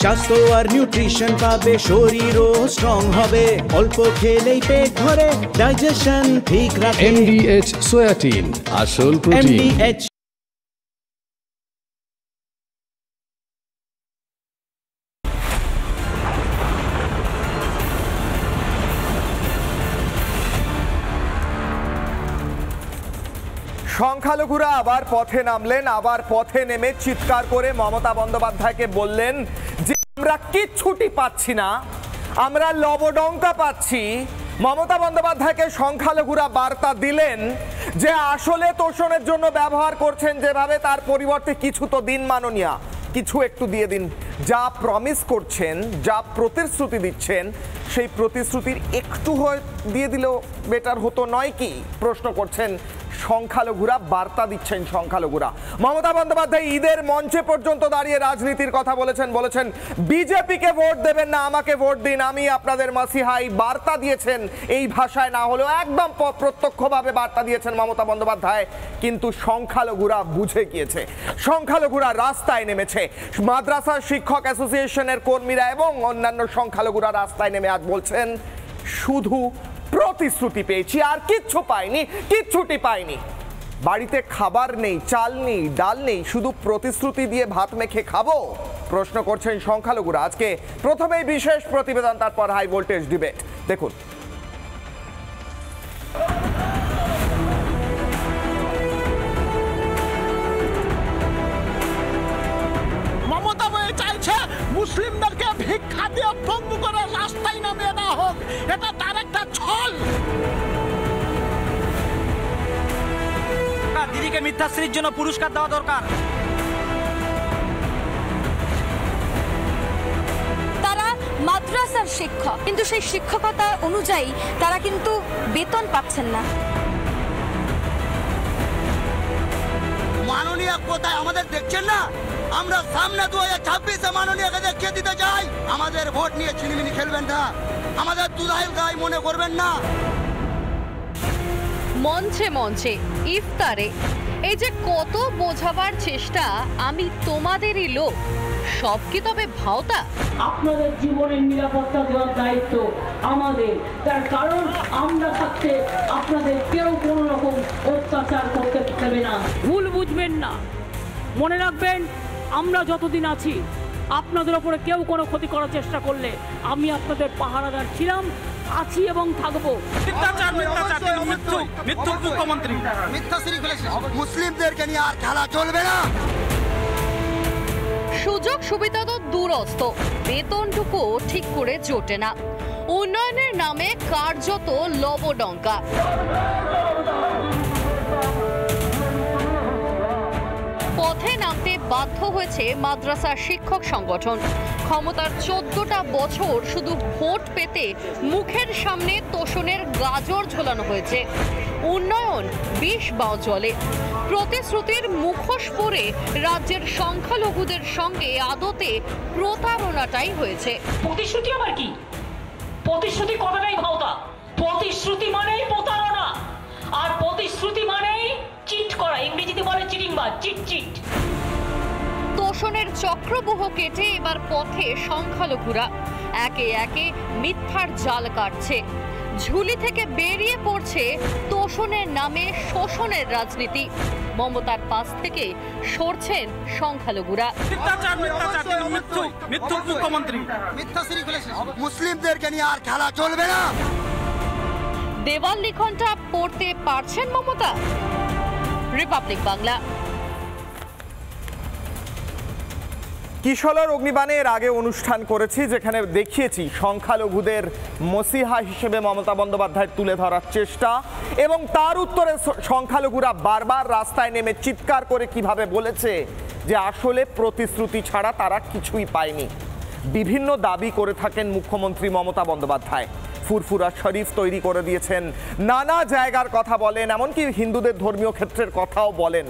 স্বাস্থ্য আর নিউট্রিশন পাবে, শরীরও স্ট্রং হবে, অল্প খেলেই পেট ভরে ডাইজেশন ঠিক রাখে। MDH সোয়াটিন, আসল প্রোটিন। MDH সংখ্যালঘুরা আবার পথে নামলেন, আবার পথে নেমে চিৎকার করে মমতা বন্দ্যোপাধ্যায়কে বললেন যে আমরা কিচ্ছুটি পাচ্ছি না, আমরা লবডঙ্কা পাচ্ছি। মমতা বন্দ্যোপাধ্যায়কে সংখ্যালঘুরা বার্তা দিলেন যে আসলে তোষণের জন্য ব্যবহার করছেন যেভাবে, তার পরিবর্তে কিছু তো দিন মাননীয়া, কিছু একটু দিয়ে দিন। যা প্রমিস করছেন, যা প্রতিশ্রুতি দিচ্ছেন, সেই প্রতিশ্রুতির একটু দিয়ে দিলেও বেটার হতো নয় কি? প্রশ্ন করছেন সংখ্যালঘুরা, বার্তা দিচ্ছেন সংখ্যালঘুরা। মমতা বন্দ্যোপাধ্যায় ঈদের মঞ্চে পর্যন্ত দাঁড়িয়ে রাজনীতির কথা বলেছেন বিজেপিকে ভোট দেবেন না, আমাকে ভোট দিন, আমি আপনাদের মাসিহাই। বার্তা দিয়েছেন এই ভাষায় না হলেও একদম প্রত্যক্ষভাবে বার্তা দিয়েছেন মমতা বন্দ্যোপাধ্যায়। কিন্তু সংখ্যালঘুরা বুঝে গিয়েছে, সংখ্যালঘুরা রাস্তায় নেমেছে। মাদ্রাসা শিক্ষক অ্যাসোসিয়েশনের কর্মীরা এবং অন্যান্য সংখ্যালঘুরা রাস্তায় নেমে আজ বলছেন শুধু প্রতিশ্রুতি পেয়েছি, আর কিচ্ছু পাইনি, কিচ্ছুটি পাইনি। বাড়িতে খাবার নেই, চাল নেই, ডাল নেই, শুধু প্রতিশ্রুতি দিয়ে ভাত মেখে খাবো? প্রশ্ন করছেন সংখ্যালঘুরা। আজকে প্রথমেই বিশেষ প্রতিবেদন, তারপর হাই ভোল্টেজ ডিবেট। দেখুন। মমতা চাইছে মুসলিমদেরকে ভিক্ষা দিয়ে পঙ্গু করে রাস্তায় নামিয়ে দেওয়া হোক, এটা তার একটা ছল। দিদিকে মিথ্যাশ্রীর জন্য পুরস্কার দেওয়া দরকার। তারা মাদ্রাসার শিক্ষক, কিন্তু সেই শিক্ষকতা অনুযায়ী তারা কিন্তু বেতন পাচ্ছেন না। মাননীয় কোথায় আমাদের দেখছেন না? আমরা সামনে 2026-এ মাননীয়কে দেখিয়ে দিতে চাই। আমাদের ভোট নিয়ে ছিনিমিনি খেলবেন না, আমাদের দুলাইল গাই মনে করবেন না। মঞ্চে মঞ্চে ইফতারে এই যে কত বোঝাবার চেষ্টা, আমি তোমাদেরই লোক, সব কি তবে ভাওতা? আপনাদের জীবনের নিরাপত্তা দেওয়ার দায়িত্ব আমাদের, তার কারণ আমরা থাকতে আপনাদের কেউ কোনো রকম অত্যাচার করতে পারবে না। ভুল বুঝবেন না, মনে রাখবেন আমরা যতদিন আছি আপনাদের ওপরে কেউ কোনো ক্ষতি করার চেষ্টা করলে আমি আপনাদের পাহারাদার ছিলাম, আছি এবং থাকবো। মুসলিমদেরকে নিয়ে আর খেলা চলবে না। সুযোগ সুবিধা তো দূরস্থ, বেতনটুকু ঠিক করে জোটে না। উন্নয়নের নামে কার্যত লবডঙ্কা। পথে নামতে বাধ্য হয়েছে মাদ্রাসা শিক্ষক সংগঠন। ক্ষমতার 14টা বছর শুধু ভোট পেতে মুখের সামনে তোষণের গাজর ঝোলানো হয়েছে। উন্নয়ন 20 বাও জলে। প্রতিশ্রুতির মুখোশ পরে রাজ্যের সংখ্যালঘুদের সঙ্গে আদতে প্রতারণাটাই হয়েছে। প্রতিশ্রুতি আবার কি? প্রতিশ্রুতি কথাটাই ভাওতা। প্রতিশ্রুতি মানেই প্রতারণা, আর প্রতিশ্রুতি মানেই চিট করা, ইংরেজিতে বলে চিটিংবাজ, চিট। তোষণের চক্রব্যূহ কেটে এবার পথে সংখ্যালঘুরা একে একে মিথ্যার জাল কাটছে। ঝুলি থেকে বেরিয়ে পড়ছে তোষণের নামে শোষণের রাজনীতি। মমতার পাশ থেকে সরছেন সংখ্যালঘুরা। মুসলিমদেরকে নিয়ে আর খেলা চলবে না। দেওয়াল লিখনটা পড়তে পারছেন মমতা? রিপাবলিক বাংলা। কিশলর অগ্নিবাণের আগে অনুষ্ঠান করেছি, যেখানে দেখিয়েছি সংখ্যালঘুদের মসিহা হিসেবে মমতা বন্দ্যোপাধ্যায় তুলে ধরার চেষ্টা, এবং তার উত্তরে সংখ্যালঘুরা বারবার রাস্তায় নেমে চিৎকার করে কিভাবে বলেছে যে আসলে প্রতিশ্রুতি ছাড়া তারা কিছুই পায়নি। বিভিন্ন দাবি করে থাকেন মুখ্যমন্ত্রী মমতা বন্দ্যোপাধ্যায়। ফুরফুরা শরীফ তৈরি করে দিয়েছেন, নানা জায়গার কথা বলেন, এমনকি হিন্দুদের ধর্মীয় ক্ষেত্রের কথাও বলেন।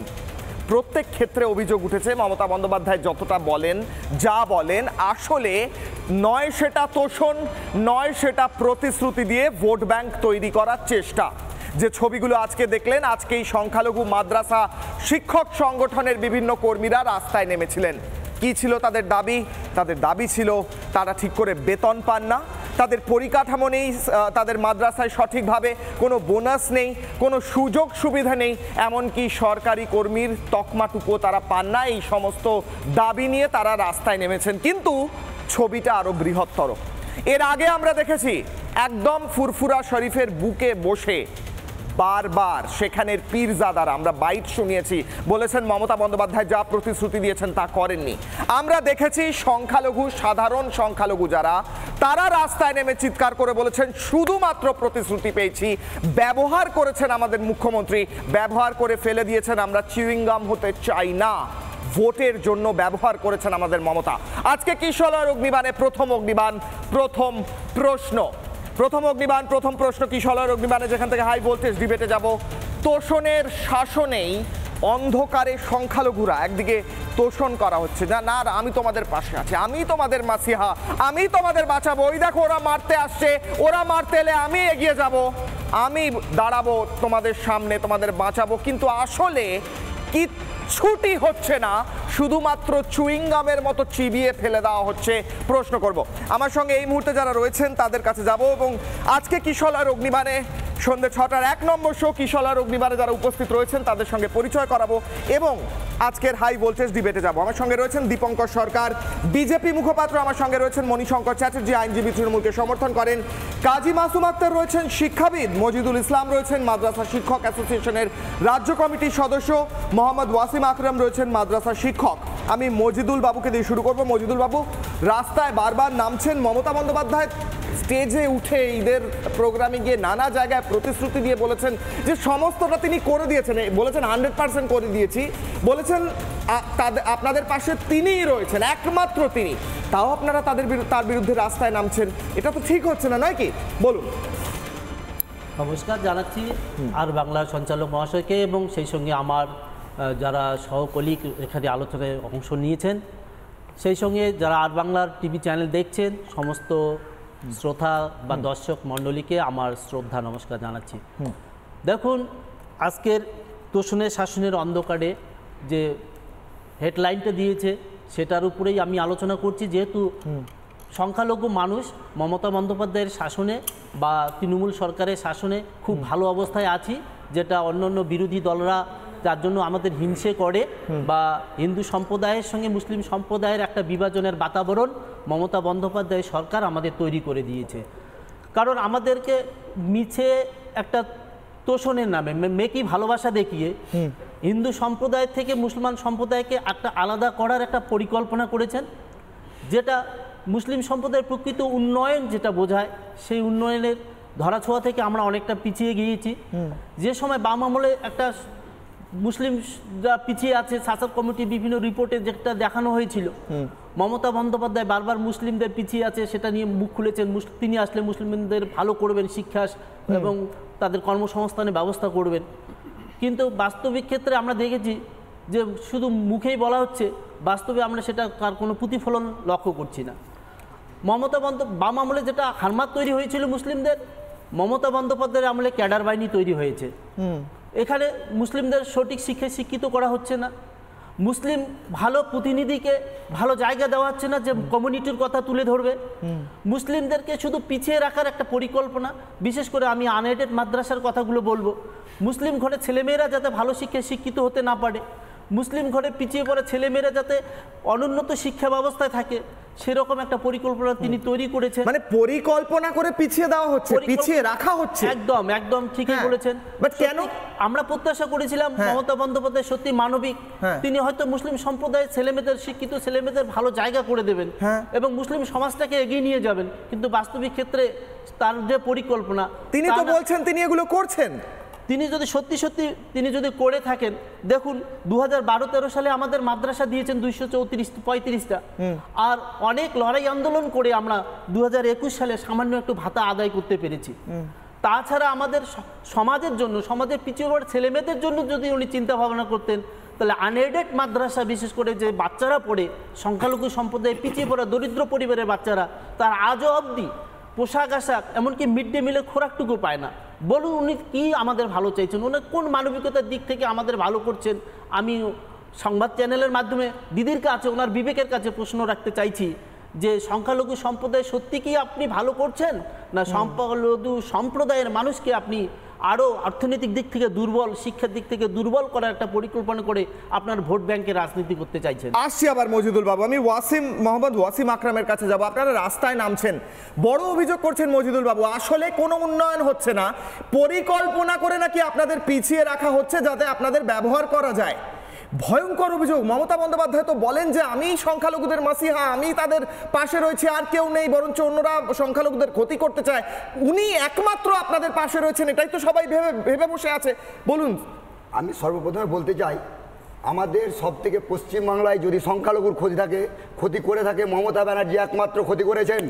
প্রত্যেক ক্ষেত্রে অভিযোগ উঠেছে মমতা বন্দ্যোপাধ্যায় যতটা বলেন, যা বলেন, আসলে নয় সেটা তোষণ, নয় সেটা প্রতিশ্রুতি দিয়ে ভোট ব্যাংক তৈরি করার চেষ্টা। যে ছবিগুলো আজকে দেখলেন, আজকেই সংখ্যালঘু মাদ্রাসা শিক্ষক সংগঠনের বিভিন্ন কর্মীরা রাস্তায় নেমেছিলেন। কি ছিল তাদের দাবি? তাদের দাবি ছিল তারা ঠিক করে বেতন পান না, তাদের পরিকাঠামো নেই, তাদের মাদ্রাসায় সঠিকভাবে কোনো বোনাস নেই, কোনো সুযোগ সুবিধা নেই, এমনকি সরকারি কর্মীর তকমাটুকুও তারা পান না। এই সমস্ত দাবি নিয়ে তারা রাস্তায় নেমেছেন, কিন্তু ছবিটা আরো বৃহত্তর। এর আগে আমরা দেখেছি একদম ফুরফুরা শরীফের বুকে বসে বারবার সেখানের পীরজাদারা, আমরা বাইট শুনিয়েছি, বলেছেন মমতা বন্দ্যোপাধ্যায় যা প্রতিশ্রুতি দিয়েছেন তা করেননি। আমরা দেখেছি সংখ্যালঘু, সাধারণ সংখ্যালঘু যারা, তারা রাস্তায় নেমে চিৎকার করে বলেছেন শুধুমাত্র প্রতিশ্রুতি পেয়েছি। ব্যবহার করেছেন আমাদের মুখ্যমন্ত্রী, ব্যবহার করে ফেলে দিয়েছেন আমরা চিউইংগাম হতে চাই না, ভোটের জন্য ব্যবহার করেছেন আমাদের মমতা। আজকে কিশলয়ের অগ্নিবাণে প্রথম অগ্নিবাণ, প্রথম প্রশ্ন, প্রথম প্রশ্ন কিশলয়ের অগ্নিবাণে, যেখান থেকে হাই ভোল্টেজ ডিবেটে যাব। তোষণের শাসনেই অন্ধকারে সংখ্যালঘুরা একদিকে তোষণ করা হচ্ছে, না আমি তোমাদের পাশে আছি, আমি তোমাদের মাসিহা, আমি তোমাদের বাঁচাবো, ওই দেখো ওরা মারতে আসছে, ওরা মারতে এলে আমি এগিয়ে যাব, আমি দাঁড়াবো তোমাদের সামনে, তোমাদের বাঁচাবো। কিন্তু আসলে কিচ্ছুটি হচ্ছে না, শুধুমাত্র চুইংগামের মতো চিবিয়ে ফেলে দেওয়া হচ্ছে। প্রশ্ন করব, আমার সঙ্গে এই মুহূর্তে যারা রয়েছেন তাদের কাছে যাব এবং আজকে কিশলয়ের অগ্নিবাণে সন্ধ্যে 6টার 1 নম্বর শো কিশলয়ের অগ্নিবাণে যারা উপস্থিত রয়েছেন তাদের সঙ্গে পরিচয় করাবো এবং আজকের হাই ভোল্টেজ ডিবেটে যাব। আমার সঙ্গে রয়েছেন দীপঙ্কর সরকার, বিজেপি মুখপাত্র, আমার সঙ্গে রয়েছেন মণিশঙ্কর চ্যাটার্জি, আইনজীবী, তৃণমূলকে সমর্থন করেন, কাজী মাসুম আক্তার রয়েছেন শিক্ষাবিদ, মজিদুল ইসলাম রয়েছেন মাদ্রাসা শিক্ষক অ্যাসোসিয়েশনের রাজ্য কমিটির সদস্য, মোহাম্মদ ওয়াসিম আকরাম রয়েছেন মাদ্রাসা শিক্ষক। আমি মজিদুল বাবুকে দিয়ে শুরু করব। মজিদুল বাবু, রাস্তায় বারবার নামছেন মমতা বন্দ্যোপাধ্যায়, স্টেজে উঠে ঈদের প্রোগ্রামে গিয়ে নানা জায়গায় প্রতিশ্রুতি দিয়ে বলেছেন যে সমস্তটা তিনি করে দিয়েছেন, বলেছেন 100% করে দিয়েছি, বলেছেন আপনাদের পাশে তিনিই রয়েছেন, একমাত্র তিনি, তাও আপনারা তার বিরুদ্ধে রাস্তায় নামছেন, এটা তো ঠিক হচ্ছে না, নয় কি? বলুন। নমস্কার জানাচ্ছি আর বাংলার সঞ্চালক মহাশয়কে এবং সেই সঙ্গে আমার যারা সহকলিগ এখানে আলোচনায় অংশ নিয়েছেন, সেই সঙ্গে যারা আর বাংলার টিভি চ্যানেল দেখছেন সমস্ত শ্রোতা বা দর্শক মণ্ডলীকে আমার শ্রদ্ধা নমস্কার জানাচ্ছি। দেখুন, আজকের তোষণের শাসনের অন্ধকারে যে হেডলাইনটা দিয়েছে সেটার উপরেই আমি আলোচনা করছি, যেহেতু সংখ্যালঘু মানুষ মমতা বন্দ্যোপাধ্যায়ের শাসনে বা তৃণমূল সরকারের শাসনে খুব ভালো অবস্থায় আছি, যেটা অন্যান্য বিরোধী দলরা যার জন্য আমাদের হিংসে করে বা হিন্দু সম্প্রদায়ের সঙ্গে মুসলিম সম্প্রদায়ের একটা বিভাজনের বাতাবরণ মমতা বন্দ্যোপাধ্যায় সরকার আমাদের তৈরি করে দিয়েছে। কারণ আমাদেরকে মিছে একটা তোষণের নামে মেকি ভালোবাসা দেখিয়ে হিন্দু সম্প্রদায় থেকে মুসলমান সম্প্রদায়কে একটা আলাদা করার একটা পরিকল্পনা করেছেন, যেটা মুসলিম সম্প্রদায়ের প্রকৃত উন্নয়ন যেটা বোঝায় সেই উন্নয়নের ধরাছোঁয়া থেকে আমরা অনেকটা পিছিয়ে গিয়েছি। যে সময় বাম আমলে একটা মুসলিম যা পিছিয়ে আছে শাসক কমিটি বিভিন্ন রিপোর্টে যেটা দেখানো হয়েছিল, মমতা বন্দ্যোপাধ্যায় বারবার মুসলিমদের পিছিয়ে আছে সেটা নিয়ে মুখ খুলেছেন, তিনি আসলে মুসলিমদের ভালো করবেন, শিক্ষা এবং তাদের কর্মসংস্থানের ব্যবস্থা করবেন। কিন্তু বাস্তবিক ক্ষেত্রে আমরা দেখেছি যে শুধু মুখেই বলা হচ্ছে, বাস্তবে আমরা সেটা তার কোনো প্রতিফলন লক্ষ্য করছি না। মমতা বাম আমলে যেটা হারমাত তৈরি হয়েছিল মুসলিমদের, মমতা বন্দ্যোপাধ্যায়ের আমলে ক্যাডার বাহিনী তৈরি হয়েছে। এখানে মুসলিমদের সঠিক শিক্ষায় শিক্ষিত করা হচ্ছে না, মুসলিম ভালো প্রতিনিধিকে ভালো জায়গা দেওয়া হচ্ছে না যে কমিউনিটির কথা তুলে ধরবে, মুসলিমদেরকে শুধু পিছিয়ে রাখার একটা পরিকল্পনা। বিশেষ করে আমি আনএডেড মাদ্রাসার কথাগুলো বলবো, মুসলিম ঘরে ছেলেমেয়েরা যাতে ভালো শিক্ষায় শিক্ষিত হতে না পারে, মুসলিম ঘরে পিছিয়ে পড়া ছেলেমেয়েরা যাতে অনুন্নত শিক্ষা ব্যবস্থায় থাকে, সেরকম একটা পরিকল্পনা তিনি তৈরি করেছেন। মানে পরিকল্পনা করে পিছিয়ে দেওয়া হচ্ছে, পিছিয়ে রাখা হচ্ছে। একদম ঠিকই বলেছেন। বাট কেন আমরা প্রত্যাশা করেছিলাম মমতা বন্দ্যোপাধ্যায় সত্যি মানবিক, তিনি হয়তো মুসলিম সম্প্রদায়ের ছেলেমেয়েদের, শিক্ষিত ছেলেমেয়েদের ভালো জায়গা করে দেবেন এবং মুসলিম সমাজটাকে এগিয়ে নিয়ে যাবেন, কিন্তু বাস্তবিক ক্ষেত্রে তার যে পরিকল্পনা, তিনি তো বলছেন তিনি এগুলো করছেন। তিনি যদি সত্যি তিনি যদি করে থাকেন, দেখুন 2012-13 সালে আমাদের মাদ্রাসা দিয়েছেন 235টা, আর অনেক লড়াই আন্দোলন করে আমরা 2021 সালে সামান্য একটু ভাতা আদায় করতে পেরেছি। তাছাড়া আমাদের সমাজের জন্য, সমাজের পিছিয়ে পড়া ছেলেমেয়েদের জন্য যদি উনি চিন্তা ভাবনা করতেন, তাহলে আনএডেড মাদ্রাসা, বিশেষ করে যে বাচ্চারা পড়ে সংখ্যালঘু সম্প্রদায়ে পিছিয়ে পড়া দরিদ্র পরিবারের বাচ্চারা, তার আজও অবধি পোশাক আশাক এমনকি মিড ডে মিলের খোরাকটুকু পায় না। বলুন উনি কি আমাদের ভালো চাইছেন, উনি কোন মানবিকতার দিক থেকে আমাদের ভালো করছেন আমি সংবাদ চ্যানেলের মাধ্যমে দিদির কাছে, ওনার বিবেকের কাছে প্রশ্ন রাখতে চাইছি যে সংখ্যালঘু সম্প্রদায় সত্যি কি আপনি ভালো করছেন, না সংখ্যালঘু সম্প্রদায়ের মানুষকে আপনি আরও অর্থনৈতিক দিক থেকে দুর্বল, শিক্ষার দিক থেকে দুর্বল করার একটা পরিকল্পনা করে আপনার ভোট ব্যাংকে রাজনীতি করতে চাইছেন? আসছি আবার মজিদুল বাবু, আমি মোহাম্মদ ওয়াসিম আকরামের কাছে যাব। আপনারা রাস্তায় নামছেন, বড় অভিযোগ করছেন মজিদুল বাবু, আসলে কোনো উন্নয়ন হচ্ছে না, পরিকল্পনা করে নাকি আপনাদের পিছিয়ে রাখা হচ্ছে যাতে আপনাদের ব্যবহার করা যায়। ভয়ঙ্কর অভিযোগ। মমতা বন্দ্যোপাধ্যায় তো বলেন যে আমি সংখ্যালঘুদের মাসিহা, আমি তাদের পাশে রয়েছি, আর কেউ নেই, বরঞ্চ অন্যরা সংখ্যালঘুদের ক্ষতি করতে চায়, উনি একমাত্র আপনাদের পাশে রয়েছেন, এটাই তো সবাই ভেবে বসে আছে। বলুন। আমি সর্বপ্রথমে বলতে চাই, আমাদের সব থেকে পশ্চিমবাংলায় যদি সংখ্যালঘুর ক্ষতি করে থাকে মমতা ব্যানার্জি একমাত্র ক্ষতি করেছেন।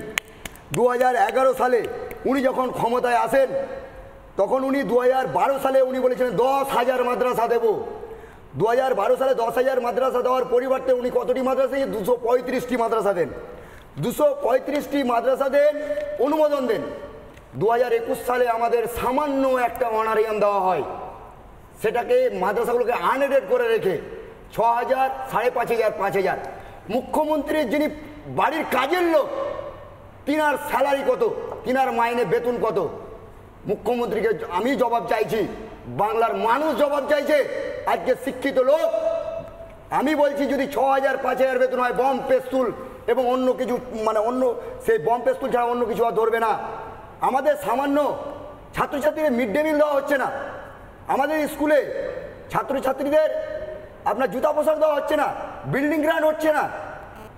2011 সালে উনি যখন ক্ষমতায় আসেন তখন উনি 2012 সালে উনি বলেছিলেন 10,000 মাদ্রাসা দেব। 2012 সালে 10,000 মাদ্রাসা দেওয়ার পরিবর্তে উনি কতটি মাদ্রাসা, 235টি মাদ্রাসা দেন। 235টি মাদ্রাসা দেন, অনুমোদন দেন। 2021 সালে আমাদের সামান্য একটা অনারিয়াম দেওয়া হয়, সেটাকে মাদ্রাসাগুলোকে আনএডেড করে রেখে 6,000, 5,500, 5,000। মুখ্যমন্ত্রীর যিনি বাড়ির কাজের লোক, তিনার স্যালারি কত, তিনার মাইনে বেতন কত? মুখ্যমন্ত্রীকে আমি জবাব চাইছি, বাংলার মানুষ জবাব চাইছে। আজকে শিক্ষিত লোক, আমি বলছি যদি 6,000, 5,000 বেতন হয়, বম পেস্তুল এবং অন্য কিছু, মানে অন্য সেই বম পেস্তুল ছাড়া অন্য কিছু আর ধরবে না। আমাদের সামান্য ছাত্রছাত্রীদের মিড ডে মিল দেওয়া হচ্ছে না, আমাদের স্কুলে ছাত্রছাত্রীদের আপনার জুতা পোশাক দেওয়া হচ্ছে না, বিল্ডিং গ্রান্ট হচ্ছে না।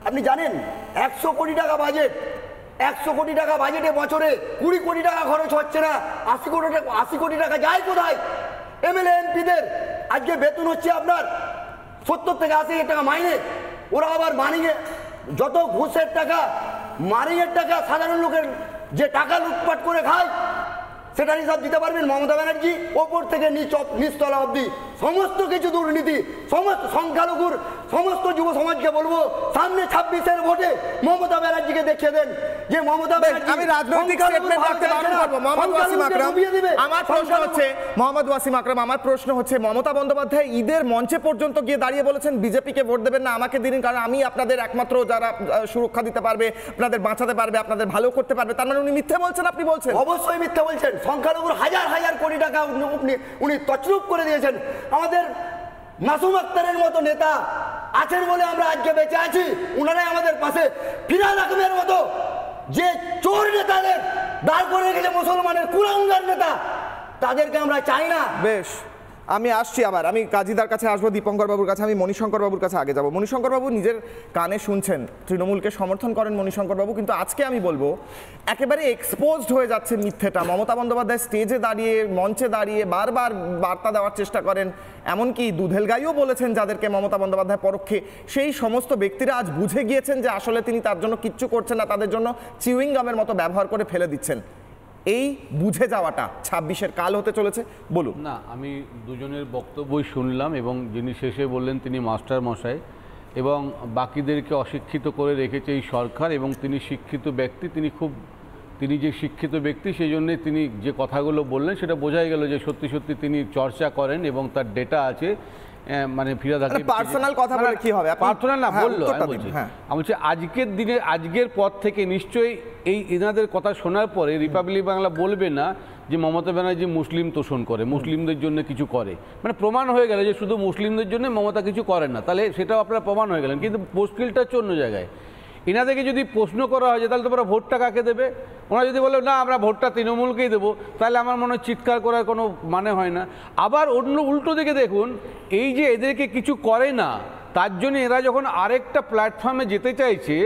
আপনি জানেন 100 কোটি টাকা বাজেট, 100 কোটি টাকা বাজেটে বছরে 20 কোটি টাকা খরচ হচ্ছে না। 80 কোটি টাকা যায় কোথায়? এমএলএ এমপিদের আজকে বেতন হচ্ছে আপনার 70 থেকে 80 টাকা মাইনে। ওরা আবার মানিয়ে যত ঘুষের টাকা, মারিংয়ের টাকা, সাধারণ লোকের যে টাকা লুটপাট করে খায়, সেটার হিসাব দিতে পারবেন মমতা ব্যানার্জি? ওপর থেকে নিচতলা অবধি সমস্ত কিছু দুর্নীতি, সমস্ত সংখ্যালঘুর সমস্ত যুব সমাজকে বলবো, সামনে 26-এর ভোটে মমতা ব্যানার্জিকে দেখিয়ে দেন যে মমতা ব্যানার্জি। আমি রাজনৈতিক স্টেটমেন্ট রাখতে বারণ করব। মোহাম্মদ ওয়াসিম আকরাম, আমার প্রশ্ন হচ্ছে মমতা বন্দ্যোপাধ্যায় ঈদের মঞ্চে পর্যন্ত গিয়ে দাঁড়িয়ে বলেছেন বিজেপিকে ভোট দেবেন না, আমাকে দিন, কারণ আমি আপনাদের একমাত্র যারা সুরক্ষা দিতে পারবে, আপনাদের বাঁচাতে পারবে, আপনাদের ভালো করতে পারবে। তার মানে উনি মিথ্যে বলছেন? আপনি বলছেন অবশ্যই মিথ্যে বলছেন। সংখ্যালঘুর হাজার হাজার কোটি টাকা উনি তছরূপ করে দিয়েছেন। আমাদের মাসুম আক্তারের মতো নেতা আছেন বলে আমরা আজকে বেঁচে আছি। উনারাই আমাদের পাশে। ফিরহাদ আহমেদের মতো যে চোর নেতাদের দাঁড় করে রেখেছে, মুসলমানের কুলাঙ্গার নেতা, তাদেরকে আমরা চাই না। বেশ, আমি আসছি আবার, আমি কাজীদার কাছে আসবো, দীপঙ্কর বাবুর কাছে। আমি মণিশঙ্কর বাবুর কাছে আগে যাব। মণিশঙ্কর বাবু নিজের কানে শুনছেন তৃণমূলকে সমর্থন করেন মণিশঙ্কর বাবু, কিন্তু আজকে আমি বলবো একেবারে এক্সপোজড হয়ে যাচ্ছে মিথ্যেটা। মমতা বন্দ্যোপাধ্যায় স্টেজে দাঁড়িয়ে, মঞ্চে দাঁড়িয়ে বারবার বার্তা দেওয়ার চেষ্টা করেন, এমনকি দুধেল গাইও বলেছেন যাদেরকে মমতা বন্দ্যোপাধ্যায় পরোক্ষে, সেই সমস্ত ব্যক্তিরা আজ বুঝে গিয়েছেন যে আসলে তিনি তার জন্য কিচ্ছু করছেন না, তাদের জন্য চিউইং গামের মতো ব্যবহার করে ফেলে দিচ্ছেন। এই বুঝে যাওয়াটা 26-এর কাল হতে চলেছে, বলুন না। আমি দুজনের বক্তব্যই শুনলাম এবং যিনি শেষে বললেন তিনি মাস্টার মশাই এবং বাকিদেরকে অশিক্ষিত করে রেখেছে এই সরকার, এবং তিনি শিক্ষিত ব্যক্তি, তিনি যে শিক্ষিত ব্যক্তি সেই জন্যে তিনি যে কথাগুলো বললেন সেটা বোঝাই গেল যে সত্যি সত্যি তিনি চর্চা করেন এবং তার ডেটা আছে। মানে ফিরহাদ হাকিম পার্সোনাল কথা বলে কি হবে? পার্সোনাল না বললো, আমি বলছি আজকের দিনে, আজকের পর থেকে নিশ্চয়ই এই এনাদের কথা শোনার পরে রিপাবলিক বাংলা বলবে না যে মমতা ব্যানার্জি মুসলিম তোষণ করে, মুসলিমদের জন্য কিছু করে। মানে প্রমাণ হয়ে গেল যে শুধু মুসলিমদের জন্য মমতা কিছু করেন না, তাহলে সেটাও আপনারা প্রমাণ হয়ে গেলেন। কিন্তু মুশকিলটা হচ্ছে অন্য জায়গায়। এনাদেরকে যদি প্রশ্ন করা হয় যে তাহলে তোমরা ভোটটা কাকে দেবে, ওনারা যদি বলে না আমরা ভোটটা তৃণমূলকেই দেবো, তাহলে আমার মনে হয় চিৎকার করার কোনো মানে হয় না। আবার অন্য উল্টো দিকে দেখুন, এই যে এদেরকে কিছু করে না তার জন্য এরা যখন আরেকটা প্ল্যাটফর্মে যেতে চাইছে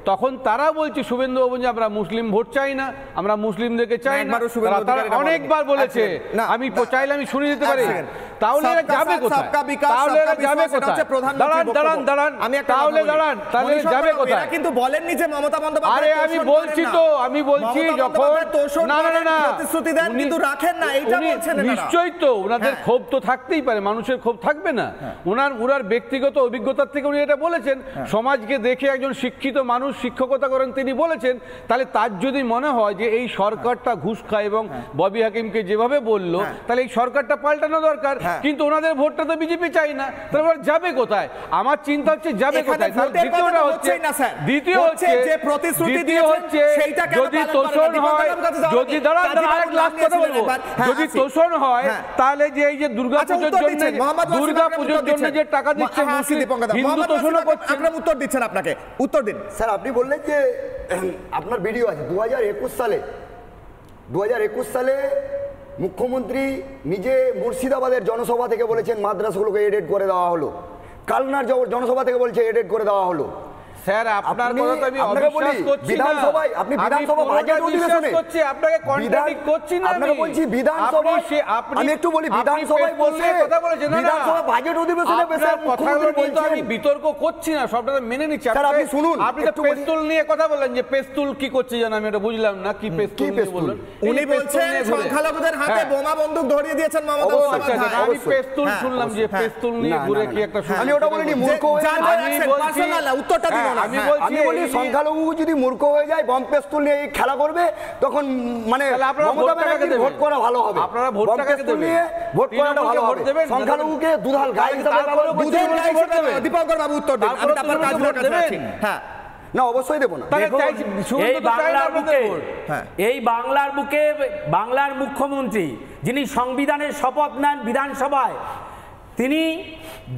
তখন তারা বলছে শুভেন্দুবাবু যে আমরা মুসলিম ভোট চাই না, আমরা মুসলিমদেরকে চাই না। তারা অনেকবার বলেছে, আমি চাইলে আমি শুনে দিতে পারি। তাহলে এরা যাবে কোথায়? তাহলে এরা যাবে কোথায়? তাহলে যাবে কোথায়? কিন্তু বলেননি যে মমতা বন্দ্যোপাধ্যায়। আরে আমি বলছি তো, আমি বলছি যখন না না না প্রতিশ্রুতি দেন কিন্তু রাখেন না, এইটা বলছেন। নিশ্চয়ই তো ওনাদের ক্ষোভ তো থাকতেই পারে, মানুষের ক্ষোভ থাকবে না? ওনার ব্যক্তিগত অভিজ্ঞতার থেকে উনি এটা বলেছেন। সমাজকে দেখে একজন শিক্ষিত মানুষ শিক্ষকতা করেন, তিনি বলেছেন। তাহলে তার যদি মনে হয় যে এই সরকারটা ঘুষ খায় এবং ববি হাকিমকে যেভাবে বললো, তাহলে এই সরকারটা পাল্টানো দরকার। কিন্তু ওনাদের ভোটটা তো বিজেপি চাই না, তাহলে যাবে কোথায়? আমার চিন্তা হচ্ছে যাবে কোথায়। দ্বিতীয়টা হচ্ছে যদি তোষণ হয়, যদি এক লাখ কথা বলবো, যদি তোষণ হয় তাহলে যে এই যে দুর্গাপুজোর জন্য যে টাকা দিচ্ছে হিন্দু তোষণও করছে। উত্তর দিচ্ছেন, আপনাকে উত্তর দিন স্যার। আপনি বললেন যে আপনার ভিডিও আছে 2021 সালে মুখ্যমন্ত্রী নিজে মুর্শিদাবাদের জনসভা থেকে বলেছেন মাদ্রাসাগুলোকে এডেড করে দেওয়া হলো, কালনার জনসভা থেকে বলছে এডেড করে দেওয়া হলো। স্যার আপনার কথা তো আমি অবিশ্বাস করছি না। বিধানসভায় আপনি বিধানসভা বাজেট অধিবেশনে করছি, আপনাকে কন্ট্রাডিক্ট করছি না। আপনাকে বলছি বিধানসভায়, আমি একটু বলি বিধানসভায় বসে কথা বলেছেন না, বিধানসভা বাজেট অধিবেশনে বসে কথাগুলো বলতে আমি বিতর্ক করছি না, সবটা মেনে নিচ্ছি। স্যার আপনি শুনুন, আপনি তো পেস্তুল নিয়ে কথা বললেন, যে পেস্তুল কি করছে জানেন, আমি এটা বুঝলাম না কি পেস্তুল নিয়ে বললেন। উনি বলছেন সংখ্যালঘুদের হাতে বোমা বন্দুক ধরিয়ে দিয়েছেন মমতা বন্দ্যোপাধ্যায়। আমি পেস্তুল শুনলাম, যে পেস্তুল নিয়ে ঘুরে কি একটা, আমি ওটা বলিনি মূর্খ হয়ে যায়। উত্তরটা দিন না। আমি বলছি সংখ্যালঘু যদি মূর্খ হয়ে যায় বম পেস্তুল নিয়ে খেলা করবে, তখন মানে মমতা ব্যানার্জি ভোট করা ভালো হবে। আপনারা ভোট নিয়ে ভোট করাটা ভালো হবে। সংখ্যালঘুকে দুধাল গায়ে হিসাবে দীপঙ্কর বাবু উত্তর দিন। আমি আপনার কাজের কাছে আছি। হ্যাঁ না অবশ্যই দেবো না। এই বাংলার বুকে বাংলার মুখ্যমন্ত্রী যিনি সংবিধানের শপথ নেন বিধানসভায়, তিনি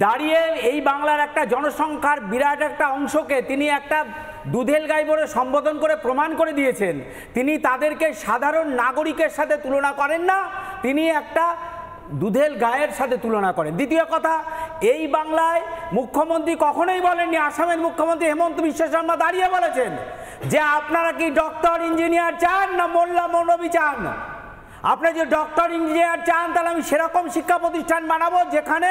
দাঁড়িয়ে এই বাংলার একটা জনসংখ্যার বিরাট একটা অংশকে তিনি একটা দুধেল গাই বলে সম্বোধন করে প্রমাণ করে দিয়েছেন। তিনি তাদেরকে সাধারণ নাগরিকের সাথে তুলনা করেন না, তিনি একটা দুধেল গায়ের সাথে তুলনা করেন। দ্বিতীয় কথা, এই বাংলায় মুখ্যমন্ত্রী কখনোই বলেননি, আসামের মুখ্যমন্ত্রী হেমন্ত বিশ্ব শর্মা দাঁড়িয়ে বলেছেন যে আপনারা কি ডক্টর ইঞ্জিনিয়ার চান না মোল্লা মৌলবী চান। আপনি যে ডক্টর ইঞ্জিনিয়ার চান তাহলে আমি সেরকম শিক্ষা প্রতিষ্ঠান বানাবো যেখানে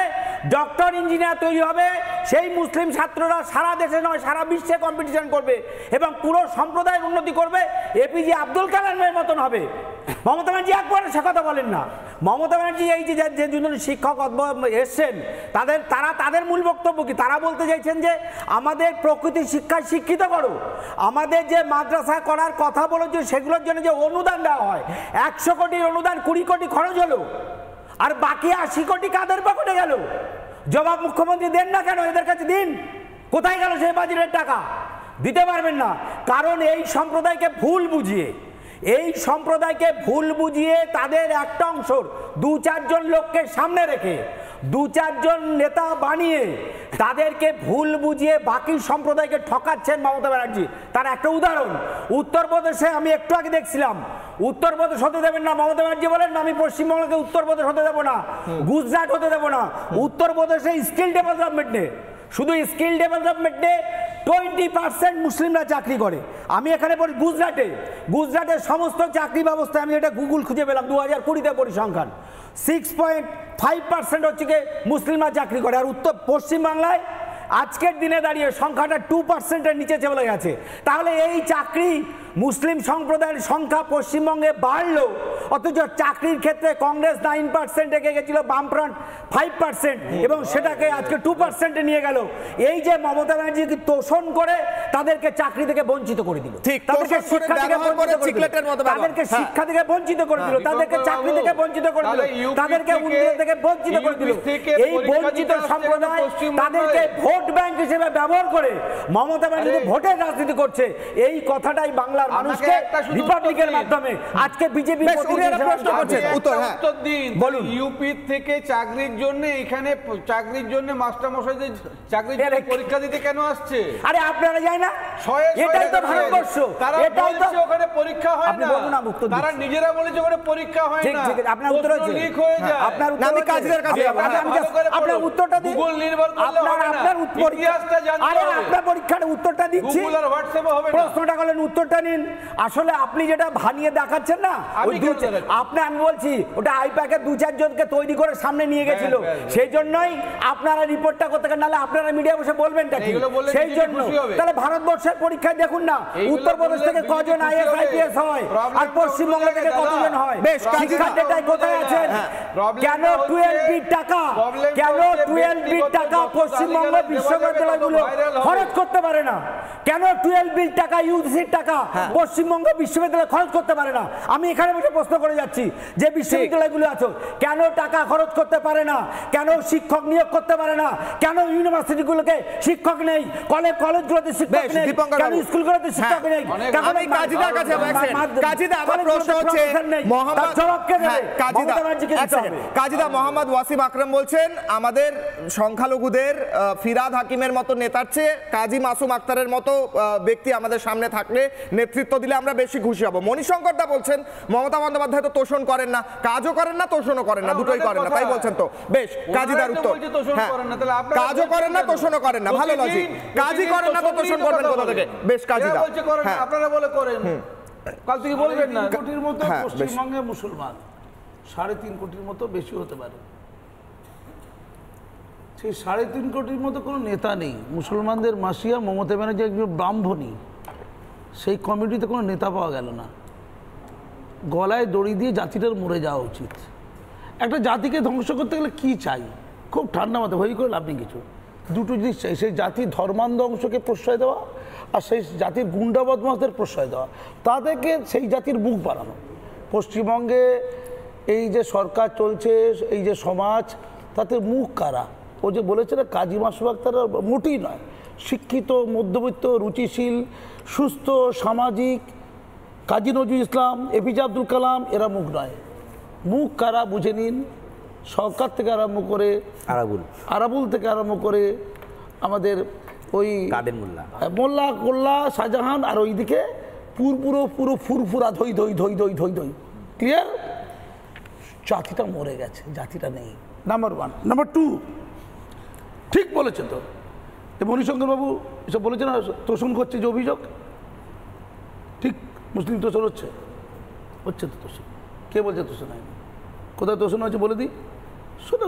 ডক্টর ইঞ্জিনিয়ার তৈরি হবে, সেই মুসলিম ছাত্ররা সারা দেশে নয় সারা বিশ্বে কম্পিটিশন করবে এবং পুরো সম্প্রদায়ের উন্নতি করবে, এপিজে আব্দুল কালামের মতন হবে। মমতা ব্যানার্জি একবার সে কথা বলেন না। মমতা ব্যানার্জি এই যে দুজন শিক্ষক এসছেন তাদের মূল বক্তব্য কি? তারা বলতে চাইছেন যে আমাদের প্রকৃতি শিক্ষায় শিক্ষিত করো, আমাদের যে মাদ্রাসা করার কথা বলেছে সেগুলোর জন্য যে অনুদান দেওয়া হয় 100 কোটির অনুদান 20 কোটি খরচ হলো, আর বাকি 80 কোটি কাদের পকেটে গেল? জবাব মুখ্যমন্ত্রী দেন না কেন? এদের কাছে দিন, কোথায় গেল সেই বাজেটের টাকা? দিতে পারবেন না, কারণ এই সম্প্রদায়কে ভুল বুঝিয়ে তাদের একটা অংশর 2-4 জন লোককে সামনে রেখে 2-4 জন নেতা বানিয়ে তাদেরকে ভুল বুঝিয়ে বাকি সম্প্রদায়কে ঠকাচ্ছেন মমতা ব্যানার্জি। তার একটা উদাহরণ উত্তরপ্রদেশে আমি একটু আগে দেখছিলাম, উত্তরপ্রদেশ হতে দেবেন না মমতা ব্যানার্জি বলেন আমি পশ্চিমবঙ্গকে উত্তরপ্রদেশ হতে দেবো না, গুজরাট হতে দেবো না। উত্তরপ্রদেশে স্কিল ডেভেলপমেন্ট নেই, শুধু স্কিল ডেভেলপমেন্টে 20% মুসলিমরা চাকরি করে। আমি এখানে বলি গুজরাটের সমস্ত চাকরি ব্যবস্থায় আমি এটা গুগল খুঁজে পেলাম 2020-তে পরিসংখ্যান 6.5% হচ্ছে কি মুসলিমরা চাকরি করে, আর পশ্চিমবাংলায় আজকের দিনে দাঁড়িয়ে সংখ্যাটা 2%-এর নিচে চলে গেছে। তাহলে এই চাকরি মুসলিম সম্প্রদায়ের সংখ্যা পশ্চিমবঙ্গে বাড়লো, অথচ চাকরির ক্ষেত্রে কংগ্রেস 9% এগিয়ে গেছিল, বামফ্রন্ট 5% এবং সেটাকে আজকে 2%-এ নিয়ে গেল। এই যে মমতা ব্যানার্জি তোষণ করে তাদেরকে চাকরি থেকে বঞ্চিত করে দিল, তাদেরকে শিক্ষা থেকে বঞ্চিত করে দিল, তাদেরকে চাকরি থেকে বঞ্চিত করে দিল, তাদেরকে উন্নয়ন থেকে বঞ্চিত করে দিল। এই বঞ্চিত সম্প্রদায় তাদেরকে ভোট ব্যাংক হিসেবে ব্যবহার করে মমতা ব্যানার্জি ভোটের রাজনীতি করছে। এই কথাটাই বাংলার মানুষকে রিপাবলিকের মাধ্যমে আজকে বিজেপি প্রশ্ন করছে। উত্তর দিন বলুন। ইউপি থেকে চাকরির জন্য এখানে চাকরির জন্য মাস্টার মশাইদের চাকরির জন্য পরীক্ষা দিতে কেন আসছে? আরে আপনারা যায় না, এটাই তো ভারতবর্ষ। তারা বলছে ওখানে পরীক্ষা হয় না, তারা নিজেরা বলেছে ওখানে পরীক্ষা হয় না। আপনার উত্তর হচ্ছে লিক হয়ে যায়। আপনার উত্তর আমি কাজের কাছে যাব, আপনার উত্তরটা দিন। গুগল নির্ভর করলে হবে না, ইতিহাসটা জানতে হবে। আরে আপনার পরীক্ষার উত্তরটা দিচ্ছি, গুগল আর হোয়াটসঅ্যাপে হবে না। প্রশ্নটা করলেন, উত্তরটা নিন। আসলে আপনি যেটা ভানিয়ে দেখাচ্ছেন না, আমি বলছি ওটা আইপ্যাকে 2-4 জনকে তৈরি করে সামনে নিয়ে গেছিল, সেই জন্যই আপনারা রিপোর্টটা করতে নাহলে আপনারা মিডিয়া বসে বলবেনটা কি? সেই জন্য তাহলে ভারতবর্ষের পরীক্ষায় দেখুন না, উত্তরপ্রদেশ থেকে কজন IAS IPS হয় আর পশ্চিমবঙ্গ থেকে কতজন হয়, শিক্ষার্থীটাই কোথায় আছেন? কেন 12B টাকা পশ্চিমবঙ্গ বিশ্ববিদ্যালয়গুলো খরচ করতে পারে না? কেন 12B টাকা ইউজিসির টাকা পশ্চিমবঙ্গ বিশ্ববিদ্যালয় খরচ করতে পারে না? আমি এখানে বসে প্রশ্ন করে যাচ্ছি যে বিশ্ববিদ্যালয়গুলো আছে কেন টাকা খরচ করতে পারে না? কেন শিক্ষক নিয়োগ করতে পারে না? কেন ইউনিভার্সিটিগুলোকে শিক্ষক নেই? কলেজগুলোতে শিক্ষক নেই? কেন স্কুলগুলোতে শিক্ষক নেই? আমি কাজীদার কাছে কাজীদা আমার প্রশ্ন হচ্ছে মোহাম্মদ জবাবকে দেবে কাজীদা মোহাম্মদ ওয়াসিম আকরাম বলছেন আমাদের সংখ্যালঘুদের ফিরাদ হাকিমের মতো নেতার চেয়ে কাজী মাসুম আক্তারের মতো ব্যক্তি আমাদের সামনে থাকলে নেতৃত্ব দিলে আমরা বেশি খুশি হব। মণিশঙ্কর দা বলছেন মমতা বন্দ্যোপাধ্যায় তো তোষণ করেন না, কাজও করেন না তোষণও করেন না, দুটোই করেন না, তাই বলছেন। তো বেশ, কাজীদার উত্তর কাজও করেন না তোষণও করেন না, ভালো লজিক। কাজই করেন না তো তোষণ করবেন কোথা থেকে? বেশ, কাজীদা আপনারা বলে করেন, কাল থেকে বলবেন না। কোটির মতো পশ্চিমবঙ্গে মুসলমান 3.5 কোটির মতো বেশি হতে পারে। সেই 3.5 কোটির মতো কোনো নেতা নেই। মুসলমানদের মাসিয়া মমতা ব্যানার্জি একজন ব্রাহ্মণী, সেই কমিটিতে কোনো নেতা পাওয়া গেল না। গলায় দড়ি দিয়ে জাতিটার মরে যাওয়া উচিত। একটা জাতিকে ধ্বংস করতে গেলে কি চাই? খুব ঠান্ডা মাথায় হই করে লাভ নেই কিছু। দুটো জিনিস চাই, সেই জাতির ধর্মান্ধ অংশকে প্রশ্রয় দেওয়া আর সেই জাতির গুন্ডা বদমাশদের প্রশ্রয় দেওয়া, তাদেরকে সেই জাতির মুখ বাড়ানো। পশ্চিমবঙ্গে এই যে সরকার চলছে, এই যে সমাজ, তাতে মুখ কারা? ও যে বলেছে না কাজী মাসুম আক্তার, মোটেই নয়। শিক্ষিত, মধ্যবিত্ত, রুচিশীল, সুস্থ, সামাজিক কাজী নজরুল ইসলাম, এপিজে আব্দুল কালাম, এরা মুখ নয়। মুখ কারা বুঝে নিন। সরকার থেকে আরম্ভ করে আরাবুল থেকে আরম্ভ করে আমাদের ওই মোল্লা কোল্লা শাহজাহান, আর ওইদিকে পুরো ফুরফুরা ধই ধই ধই ধই ধই ধই। ক্লিয়ার? জাতিটা মরে গেছে, জাতিটা নেই। নাম্বার 1। নাম্বার 2, ঠিক বলেছেন তো মণিশঙ্কর বাবু এসব বলেছেন, তোষণ করছে যে অভিযোগ, ঠিক মুসলিম তোষণ হচ্ছে তো তোষণ। কে বলছে তোষণ হয়নি? কোথায় তোষণ হচ্ছে বলে দিই, শুধু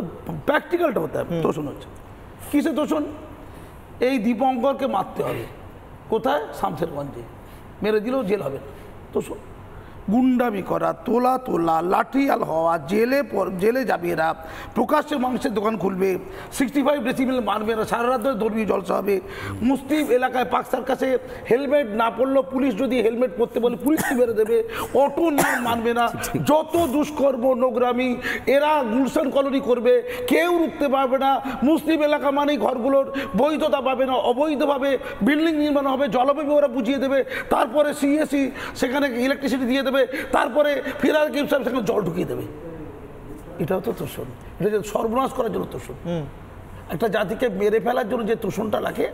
প্র্যাকটিক্যালটা হতে হবে। তোষণ হচ্ছে কিসে তোষণ? এই দীপঙ্করকে মারতে হবে। কোথায়? শামসেরগঞ্জে। মেরে দিলেও জেল হবে না। তোষণ। গুন্ডামি করা, তোলা লাঠিয়াল হওয়া, জেলে যাবে এরা, প্রকাশ্যে মাংসের দোকান খুলবে, 65 ডেসিবেল মানবে না, সারা রাত ধরে ধর্মীয় জলসা হবে। মুসলিম এলাকায় পাকসার কাছে হেলমেট না পরলেও পুলিশ যদি হেলমেট পরতে বলে পুলিশকে মেরে দেবে, অটো নিয়ম মানবে না। যত দুষ্কর্ম নোংরামি এরা গুলশান কলোনি করবে, কেউ রুখতে পারবে না। মুসলিম এলাকা মানেই ঘরগুলোর বৈধতা পাবে না, অবৈধভাবে বিল্ডিং নির্মাণ হবে, জলবায়ু ওরা বুঝিয়ে দেবে, তারপরে সিএসি সেখানে ইলেকট্রিসিটি দিয়ে দেবে, তারপরে ফিরাদ হাকিম সাহেব সেখানে জল ঢুকিয়ে দেবে। এটাও তো তোষণ। এটা সর্বনাশ করার জন্য তোষণ। একটা জাতিকে মেরে ফেলার জন্য যে তোষণটা লাগে,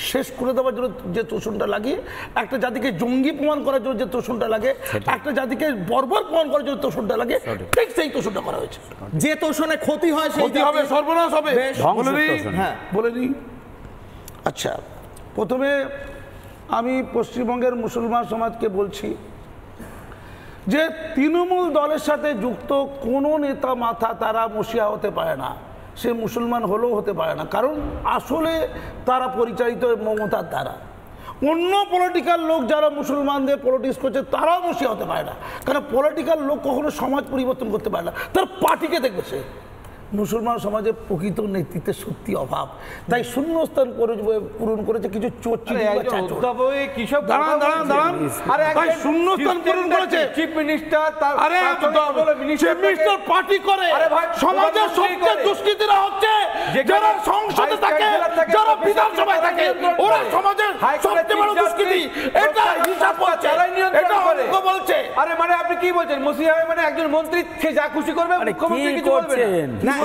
শেষ করে দেওয়ার জন্য যে তোষণটা লাগে, একটা জাতিকে জঙ্গি প্রমাণ করার জন্য যে তোষণটা লাগে, একটা জাতিকে বর্বর প্রমাণ করার জন্য তোষণটা লাগে, ঠিক সেই তোষণটা করা হয়েছে। যে তোষণে ক্ষতি হয়, ক্ষতি হবে, সর্বনাশ হবে। বলে নিই। আচ্ছা, প্রথমে আমি পশ্চিমবঙ্গের মুসলমান সমাজকে বলছি যে তৃণমূল দলের সাথে যুক্ত কোনো নেতা মাথা তারা মসিয়া হতে পারে না, সে মুসলমান হলেও হতে পারে না। কারণ আসলে তারা পরিচালিত মমতার দ্বারা। অন্য পলিটিক্যাল লোক যারা মুসলমানদের পলিটিক্স করছে তারাও মসিয়া হতে পারে না, কারণ পলিটিক্যাল লোক কখনো সমাজ পরিবর্তন করতে পারে না, তার পার্টিকে দেখবে সে। মুসলমান সমাজে প্রকৃত নেতৃত্বের সত্যি অভাব, তাই শূন্যস্থান পূরণ করেছে কিছু পার্টি করে। সমাজের সবচেয়ে দুষ্কৃতীরা হচ্ছে যারা সংসদে থাকে, যারা বিধানসভায় থাকে, ওরা সমাজের সবচেয়ে বড় দুষ্কৃতী। এটা হিসাব করছে, এটা অঙ্ক বলছে। আরে মানে আপনি কি বলছেন? মসিহা মানে একজন মন্ত্রী সে যা খুশি করবে, মুখ্যমন্ত্রী কিছু বলবে না।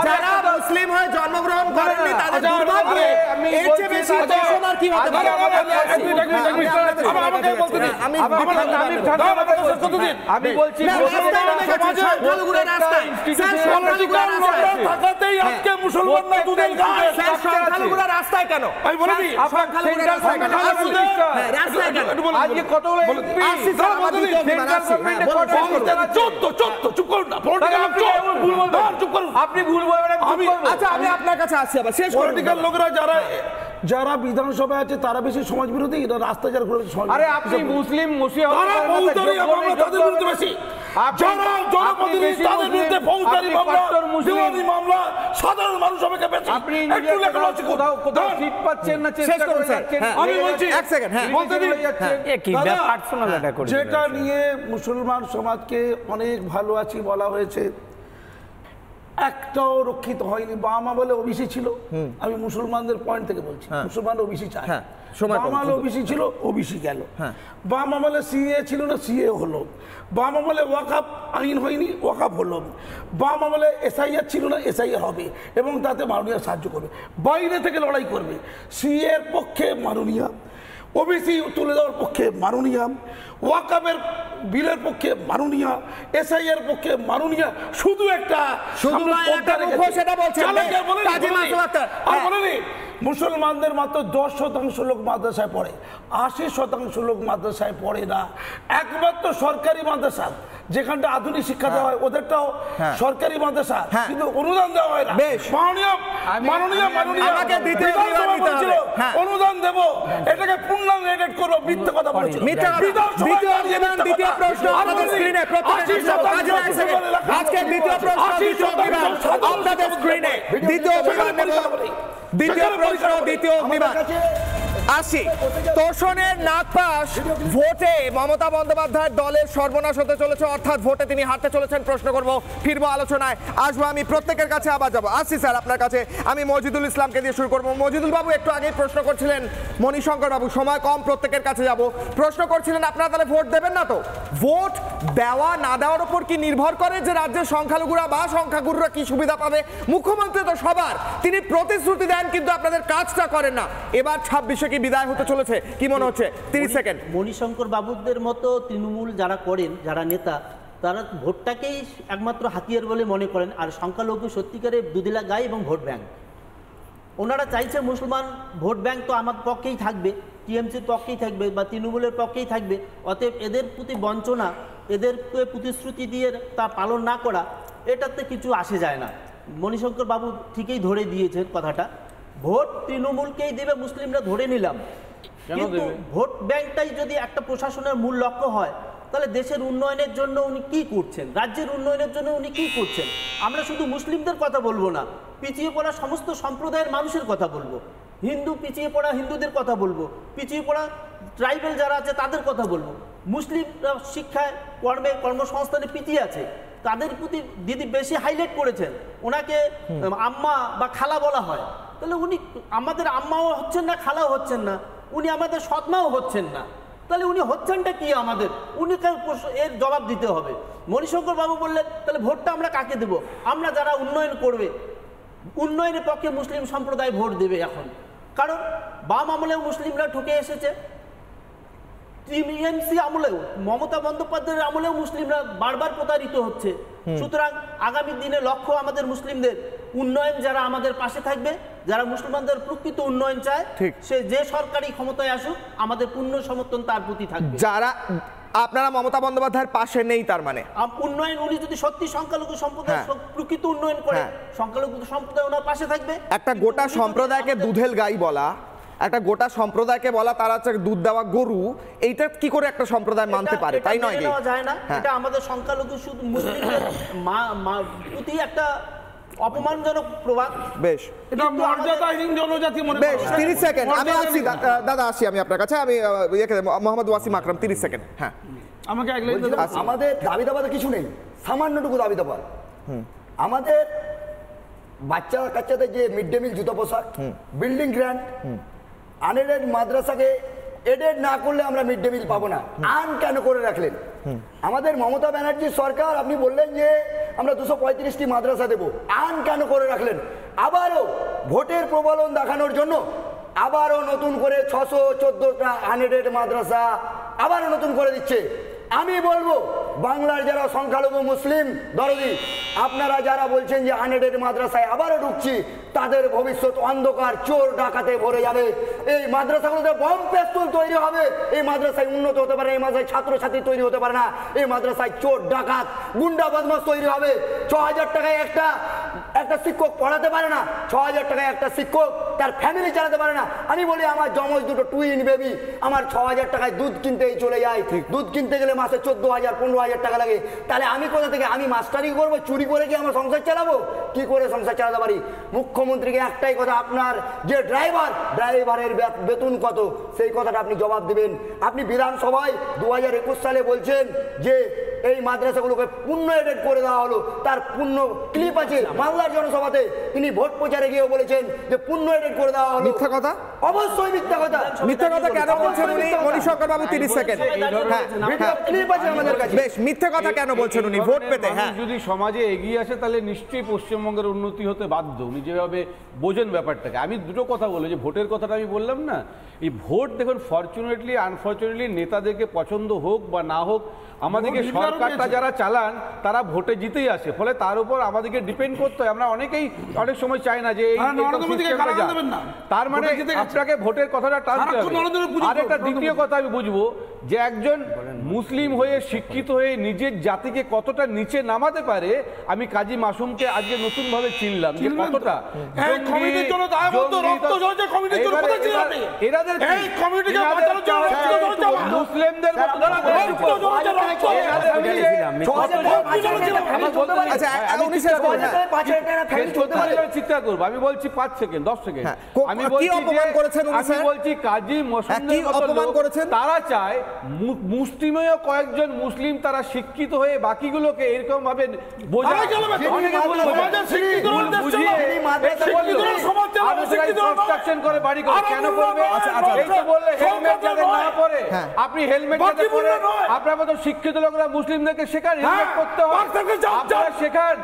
যারা মুসলিম হয়ে জন্মগ্রহণ করেননি তাদের দুর্ভাগ্য, এর চেয়ে বেশি দর্শন আর কি হতে পারে? আমি বলছি রাস্তায় কেন? আপনি ভুল বলবেন, বলবো। আচ্ছা আমি আপনার কাছে আসছি আবার শেষ পলিটিক্যাল লোকেরা যারা বিধানসভায় আছে তারা বেশি সমাজ বিরোধী, রাস্তায় যারা ঘুরে আরে আপনি মুসলিম মসিহা তারা ফৌজদারি মামলা তাদের বিরুদ্ধে বেশি, যারা জনপ্রতিনিধি তাদের বিরুদ্ধে ফৌজদারি মামলা, দিওয়ানি মামলা, সাধারণ মানুষ আমাকে বেশি। আপনি কোথাও সিট পাচ্ছেন না, চেষ্টা করে যাচ্ছেন। আমি বলছি এক সেকেন্ড, হ্যাঁ বলতে দিন। দাদা, যেটা নিয়ে মুসলমান সমাজকে অনেক ভালো আছি বলা হয়েছে, একটাও রক্ষিত হয়নি। বাম আমলে ওবিসি ছিল, আমি মুসলমানদের পয়েন্ট থেকে বলছি, মুসলমান ওবিসি চায়। বাম আমলে ওবিসি ছিল, ওবিসি গেল। বাম আমলে সিএ ছিল না, সিএ হলো। বাম আমলে ওয়াকাফ আইন হয়নি, ওয়াকাফ হলো। বাম আমলে এসআইআর ছিল না, এসআইআর হবে এবং তাতে মাননীয় সাহায্য করবে, বাইরে থেকে লড়াই করবে। সিএ এর পক্ষে মাননীয়, ওবিসি তুলে দেওয়ার পক্ষে মাননীয়, ওয়াকাফের বিলের পক্ষে মাননীয়, এসআইআর পক্ষে মাননীয়। শুধু একটা মুসলমানদের মাত্র 10% লোক মাদ্রাসায় পড়ে, 80% লোক মাদ্রাসায় পড়ে না। একমাত্র সরকারি মাদ্রাসা যেখানটা আধুনিক শিক্ষা দেওয়া হয়, ওদেরটাও সরকারি মাদ্রাসা, কিন্তু অনুদান দেওয়া হয় না। অনুদান দেব, এটাকে পূর্ণাঙ্গ এডিট করবো, মিথ্যে কথা বলেছিল। দ্বিতীয় প্রশ্ন আপনাদের স্ক্রিনে, আজকে দ্বিতীয় প্রশ্ন আপনাদের স্ক্রিনে, দ্বিতীয় প্রশ্ন, দ্বিতীয় অগ্নিবাণ আসি। তোষণের নাগপাশ ভোটে মমতা বন্দ্যোপাধ্যায়ের দলের সর্বনাশ হতে চলেছে, অর্থাৎ ভোটে তিনি হারতে চলেছেন। প্রশ্ন করব, ফিরবো আলোচনায়, আসবো আমি প্রত্যেকের কাছে, আবার যাবো। আসছি স্যার আপনার কাছে, আমি মজিদুল ইসলামকে দিয়ে শুরু করবো। মজিদুল বাবু একটু আগেই প্রশ্ন করছিলেন, মণিশঙ্কর বাবু সময় কম, প্রত্যেকের কাছে যাব। প্রশ্ন করছিলেন আপনারা তাহলে ভোট দেবেন না তো? ভোট দেওয়া না দেওয়ার উপর কি নির্ভর করে যে রাজ্যের সংখ্যালঘুরা বা সংখ্যাগুরুরা কি সুবিধা পাবে? মুখ্যমন্ত্রী তো সবার, তিনি প্রতিশ্রুতি দেন কিন্তু আপনাদের কাজটা করেন না। এবার 26-এ কি বিদায় হতে চলেছে, কি মনে হচ্ছে? 30 সেকেন্ড। মণিশঙ্কর বাবুদের মতো তৃণমূল যারা করেন, যারা নেতা, তারা ভোটটাকেই একমাত্র হাতিয়ার বলে মনে করেন। আর সংখ্যালঘু সত্যিকারে দুদিলা গায়ে এবং ভোট ব্যাংক, ওনারা চাইছে মুসলমান ভোট ব্যাংক তো আমার পক্ষেই থাকবে, টিএমসির পক্ষেই থাকবে বা তৃণমূলের পক্ষেই থাকবে। অতএব এদের প্রতি বঞ্চনা, এদেরকে প্রতিশ্রুতি দিয়ে তা পালন না করা, এটাতে কিছু আসে যায় না। মণিশঙ্কর বাবু ঠিকই ধরে দিয়েছেন কথাটা, ভোট তৃণমূলকেই দেবে, মুসলিমরা ধরে নিলাম। কিন্তু ভোট ব্যাংকটাই যদি একটা প্রশাসনের মূল লক্ষ্য হয়, তাহলে দেশের উন্নয়নের জন্য উনি কি করছেন, রাজ্যের উন্নয়নের জন্য উনি কি করছেন? আমরা শুধু মুসলিমদের কথা বলবো না, পিছিয়ে পড়া সমস্ত সম্প্রদায়ের মানুষের কথা বলবো। হিন্দু পিছিয়ে পড়া হিন্দুদের কথা বলবো, পিছিয়ে পড়া ট্রাইবেল যারা আছে তাদের কথা বলবো। মুসলিমরা শিক্ষায়, কর্মে, কর্মসংস্থানে পিছিয়ে আছে, তাদের প্রতি দিদি বেশি হাইলাইট করেছেন। ওনাকে আম্মা বা খালা বলা হয়, তাহলে উনি আমাদের আম্মাও হচ্ছেন না, খালাও হচ্ছেন না, উনি আমাদের সৎমাও হচ্ছেন না। তাহলে উনি হচ্ছেনটা কি আমাদের? উনিকে এর জবাব দিতে হবে। মণিশঙ্কর বাবু বললেন তাহলে ভোটটা আমরা কাকে দেব? আমরা যারা উন্নয়ন করবে, উন্নয়নের পক্ষে মুসলিম সম্প্রদায় ভোট দেবে এখন। কারণ বাম আমলেও মুসলিমরা ঠকে এসেছে, টিএমসি আমলেও, মমতা বন্দ্যোপাধ্যায়ের আমলেও মুসলিমরা বারবার প্রতারিত হচ্ছে। সুতরাং আগামী দিনে লক্ষ্য আমাদের মুসলিমদের উন্নয়ন, যারা আমাদের পাশে থাকবে, যারা মুসলমানদের প্রকৃত উন্নয়ন চায়, সে যে সরকারি ক্ষমতায় আসুক, আমাদের পূর্ণ সমর্থন তার প্রতি থাকবে। যারা আপনারা মমতা বন্দ্যোপাধ্যায়ের পাশে নেই, তার মানে উন্নয়ন, উনি যদি সত্যি সংখ্যালঘু সম্প্রদায় প্রকৃত উন্নয়ন করে, সংখ্যালঘু সম্প্রদায় ওনার পাশে থাকবে। একটা গোটা সম্প্রদায়কে দুধেল গাই বলা, একটা গোটা সম্প্রদায়কে বলা তারা হচ্ছে দুধ দেওয়া গরু, এইটা কি করে একটা সম্প্রদায় মানতে পারে? তাই নয়, যায় না। এটা আমাদের সংখ্যালঘু শুধু মুসলিমদের প্রতি একটা অপমানজনক প্রভাব। বেশ, এটা মর্যাদাহীন জনজাতি মনে বেশ। 30 সেকেন্ড আমি আসছি দাদা, আসি আমি আপনার কাছে। আমি মোহাম্মদ ওয়াসিম আকরাম, 30 সেকেন্ড। হ্যাঁ, আমাকে আমাদের দাবি দাবা কিছু নেই, সামান্যটুকু দাবি দাবা। আমাদের বাচ্চাদের যে মিড ডে মিল, জুতো পোশাক, বিল্ডিং গ্র্যান্ড, আনএডেড মাদ্রাসাকে এডেড না করলে আমরা মিড ডে মিল পাবো না। আন কেন করে রাখলেন? আমাদের মমতা ব্যানার্জির সরকার, আপনি বললেন যে আমরা 235টি মাদ্রাসা দেব, আন কেন করে রাখলেন? আবারও ভোটের প্রবলন দেখানোর জন্য আবারও নতুন করে 614টা আনএডেড মাদ্রাসা আবারও নতুন করে দিচ্ছে। আমি বলবো বাংলার যারা সংখ্যালঘু মুসলিম দরদি, আপনারা যারা বলছেন যে আনএডেড মাদ্রাসায় আবারও ঢুকছি, তাদের ভবিষ্যৎ অন্ধকার, চোর ডাকাতে ভরে যাবে। এই মাদ্রাসাগুলোতে বম পেস্তল তৈরি হবে, এই মাদ্রাসায় উন্নত হতে পারে, এই মাদ্রাসায় ছাত্রছাত্রী তৈরি হতে পারে না, এই মাদ্রাসায় চোর ডাকাত গুন্ডা বদমাশ তৈরি হবে। 6000 টাকায় একটা একটা শিক্ষক পড়াতে পারে না, 6,000 টাকায় একটা শিক্ষক তার ফ্যামিলি চালাতে পারে না। আমি বলি আমার জমজ দুটো টুইন বেবি, আমার 6,000 টাকায় দুধ কিনতেই চলে যায়, দুধ কিনতে গেলে মাসে 14,000 15,000 টাকা লাগে। তাহলে আমি কোথা থেকে, আমি মাস্টারি করবো, চুরি করে কি আমার সংসার চালাবো? কি করে সংসার চালাতে পারি? মুখ্যমন্ত্রীকে একটাই কথা, আপনার যে ড্রাইভারের বেতন কত সেই কথাটা আপনি জবাব দেবেন। আপনি বিধানসভায় 2021 সালে বলছেন যে এই মাদ্রাসাগুলোকে পূর্ণ এডেড করে দেওয়া হলো, তার পূর্ণ ক্লিপ আছে মালদার জনসভাতে। তিনি ভোট প্রচারে গিয়ে বলেছেন যে পূর্ণ এডেড করে দেওয়া হলো। মিথ্যা কথা? অবশ্যই মিথ্যা কথা। মিথ্যা কথা কেন বলছেন উনি? মণিশঙ্কর বাবু 30 সেকেন্ড। ক্লিপ আছে আমাদের কাছে। বেশ, মিথ্যা কথা কেন বলছেন উনি ভোট পেতে? হ্যাঁ, যদি সমাজে এগিয়ে আসে তাহলে নিশ্চয়ই পশ্চিমবঙ্গের উন্নতি হতে বাধ্য। উনি যেভাবে বোঝেন ব্যাপারটাকে। আমি দুটো কথা বলবো, যে ভোটের কথাটা আমি বললাম না, এই ভোট দেখুন ফরচুনেটলি আনফরচুনেটলি নেতাদেরকে পছন্দ হোক বা না হোক, আমাদেরকে সরকারটা যারা চালান তারা ভোটে জিতেই আসে, ফলে তার উপর আমাদেরকে ডিপেন্ড করতে হয়। আমরা অনেকেই অনেক সময় চাই না যে তার মানে আপনাকে ভোটের কথাটা টানতে হবে। আর একটা দ্বিতীয় কথা আমি বুঝবো যে একজন মুসলিম হয়ে শিক্ষিত হয়ে নিজের জাতিকে কতটা নিচে নামাতে পারে, আমি কাজী মাসুমকে আজকে নতুন ভাবে চিনলাম যে কতটা মুসলিমদের চিৎকার করবো। আমি বলছি 5 সেকেন্ড 10 সেকেন্ড। আমি বলছি কাজী মাসুম তারা চায় মুসলিমেও কয়েকজন মুসলিম তারা শিক্ষিত হয়ে বাকিগুলোকে এরকম ভাবে বোঝায়, করে বাড়ি করে কেন করবে? হেলমেট যাতে না পরে, আপনি হেলমেট যাতে পরে, আপনার মতো শিক্ষিত লোকরা মুসলিমদেরকে শেখান হেলমেট করতে হয়, আপনারা শেখান।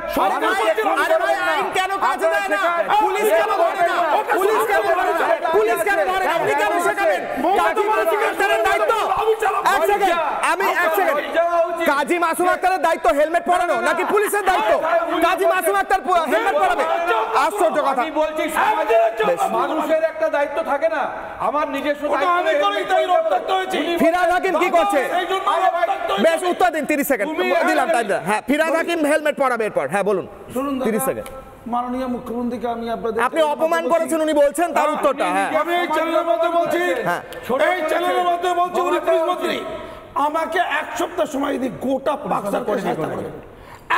আইন কেন কাজে দেয় না? পুলিশ কেন ধরে না? পুলিশ কেন ধরে না? পুলিশ কেন ধরে না? আপনি কেন শেখাবেন? কাজী মাসুম আক্তারের দায়িত্ব, এক সেকেন্ড, আমি এক সেকেন্ড, কাজী মাসুম আক্তারের দায়িত্ব হেলমেট পরানো নাকি পুলিশের দায়িত্ব? কাজী মাসুম আক্তার হেলমেট পরাবে? আশ্চর্য কথা। আমি বলছি মানুষের একটা দায়িত্ব থাকে না, আমার নিজস্ব ফিরহাদ হাকিম কি করছে? বেশ, উত্তর দিন, 30 সেকেন্ড দিলাম। তাই হ্যাঁ, ফিরহাদ হাকিম হেলমেট পরাবে এরপর। হ্যাঁ বলুন, 30 সেকেন্ড। মাননীয় মুখ্যমন্ত্রীকে আমি আপনাদের, আপনি অপমান করেছেন উনি বলছেন, তার উত্তরটা। হ্যাঁ, আমি এই চ্যানেলের মধ্যে বলছি, এই চ্যানেলের মধ্যে বলছি, উনি পুলিশ মন্ত্রী আমাকে 1 সপ্তাহ সময় দিই, গোটা পাকিস্তানকে শাস্তি করে দেবেন।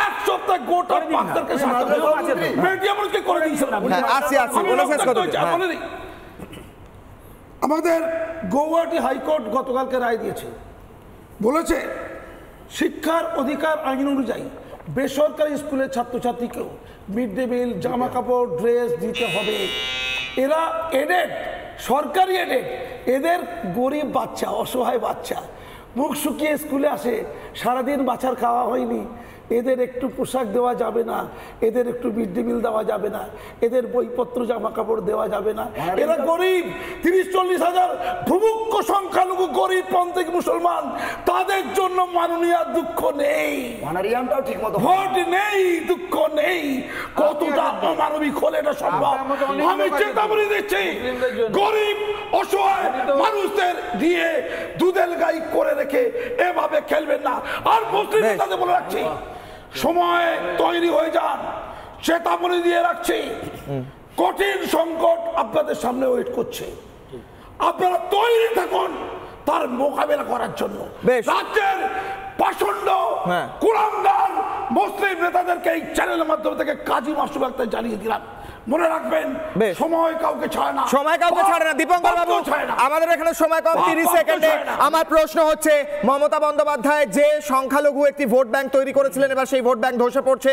1 সপ্তাহ গোটা পাকিস্তানকে শাস্তি করে দেবেন। মিডিয়া মনকে করে দিয়েছেন আপনি। আসি ওনা শেষ কথা বলে আমাদের গৌহাটি হাইকোর্ট গতকালকে রায় দিয়েছে, বলেছে শিক্ষার অধিকার আইন অনুযায়ী বেসরকারি স্কুলের ছাত্রছাত্রীকেও মিড ডে মিল, জামা কাপড়, ড্রেস দিতে হবে। এরা এডেড, সরকারি এডেড, এদের গরিব বাচ্চা, অসহায় বাচ্চা মুখ শুকিয়ে স্কুলে আসে, সারাদিন বাচ্চার খাওয়া হয়নি, এদের একটু পোশাক দেওয়া যাবে না, এদের একটু মিড ডে মিল দেওয়া যাবে না, এদের বইপত্র জামা কাপড় দেওয়া যাবে না। এরা গরিব, 30-40 হাজার ভূমুক্ষ সংখ্যালঘু গরিব পন্থী মুসলমান, তাদের জন্য মাননীয় দুঃখ নেই, ভোট নেই, দুঃখ নেই। কতটা অমানবিক হলে এটা সম্ভব? আমি চেতাবনী দিচ্ছি, গরিব অসহায় মানুষদের দিয়ে দুধের গাই করে রেখে এভাবে খেলবেন না। আর মুসলিম নেতাদের বলে রাখছি, সময় তৈরি হয়ে যান, চেতাবনী দিয়ে রাখছি, কঠিন সংকট আপনাদের সামনে ওয়েট করছে, আপনারা তৈরি থাকুন তার মোকাবেলা করার জন্য। রাজ্যের পাষণ্ড কুলাঙ্গার মুসলিম নেতাদেরকে এই চ্যানেলের মাধ্যমে থেকে কাজী মাসুম আক্তার জানিয়ে দিলাম, মনে রাখবেন সময় কাউকে ছাড়ে না, সময় কাউকে ছাড়ে না। দীপঙ্কর বাবু, আমাদের এখানে সময় কম, 30 সেকেন্ডে আমার প্রশ্ন হচ্ছে, মমতা বন্দ্যোপাধ্যায় যে সংখ্যালঘু একটি ভোট ব্যাংক তৈরি করেছিলেন, এবার সেই ভোট ব্যাংক ধসে পড়ছে,